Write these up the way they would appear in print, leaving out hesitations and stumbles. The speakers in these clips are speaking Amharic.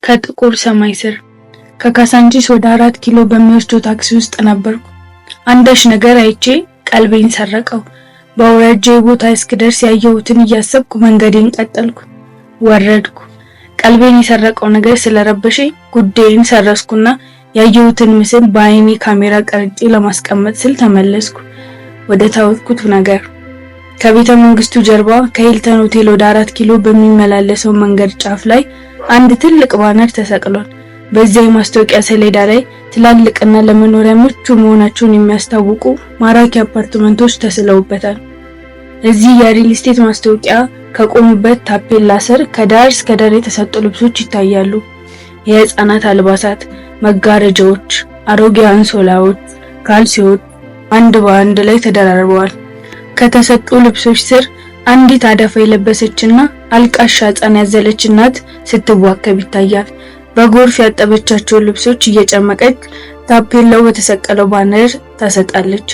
ከጥቁር ሰማይ ስር ከካሳንቺስ ወደ 4 ኪሎ በሚወስደው ታክሲ ውስጥ ነበርኩ። አንዳች ነገር አይቼ ቀልቤን ሰረቀው። በአውራጃዬ ቦታ እስክደርስ ያየሁትን እያሰብኩ መንገዴን ቀጠልኩ። ወረድኩ። ቀልቤን የሰረቀው ነገር ስለረበሸኝ ጉዳዬን ሰረስኩና ያየሁትን ምስል በአይኔ ካሜራ ቀርጬ ለማስቀመጥ ስል ተመለስኩ ወደ ታወቅኩት ነገር። ከቤተ መንግስቱ ጀርባ ከሂልተን ሆቴል ወደ 4 ኪሎ በሚመላለሰው መንገድ ጫፍ ላይ አንድ ትልቅ ባነር ተሰቅሏል። በዚያ የማስታወቂያ ሰሌዳ ላይ ትላልቅና ለመኖሪያ ምቹ መሆናቸውን የሚያስታውቁ ማራኪ አፓርትመንቶች ተስለውበታል። እዚህ የሪል ስቴት ማስታወቂያ ከቆሙበት ታፔላ ስር ከዳር እስከ ዳር የተሰጡ ልብሶች ይታያሉ። የህፃናት አልባሳት፣ መጋረጃዎች፣ አሮጌ አንሶላዎች፣ ካልሲዎች አንድ በአንድ ላይ ተደራርበዋል። ከተሰጡ ልብሶች ስር አንዲት አዳፋ የለበሰችና አልቃሻ ሕፃን ያዘለች እናት ስትዋከብ ይታያል። በጎርፍ ያጠበቻቸውን ልብሶች እየጨመቀች ታፔላው በተሰቀለው ባነር ታሰጣለች።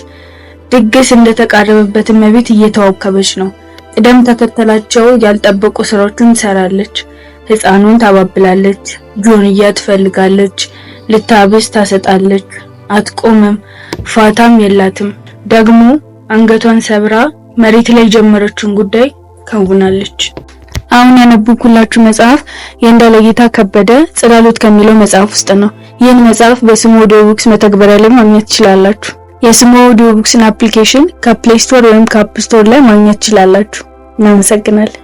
ድግስ እንደተቃረበበት እመቤት እየተዋከበች ነው። ቅደም ተከተላቸው ያልጠበቁ ስራዎችን ትሰራለች። ሕፃኑን ታባብላለች፣ ጆንያ ትፈልጋለች፣ ልታብስ ታሰጣለች። አትቆምም፣ ፋታም የላትም። ደግሞ አንገቷን ሰብራ መሬት ላይ የጀመረችውን ጉዳይ ከውናለች። አሁን ያነበብኩላችሁ መጽሐፍ የእንዳለጌታ ከበደ ጽላሎት ከሚለው መጽሐፍ ውስጥ ነው። ይህን መጽሐፍ በስሙ ኦዲዮ ቡክስ መተግበሪያ ላይ ማግኘት ትችላላችሁ። የስሙ ኦዲዮ ቡክስን አፕሊኬሽን ከፕሌይ ስቶር ወይም ከአፕ ስቶር ላይ ማግኘት ትችላላችሁ። እናመሰግናለን።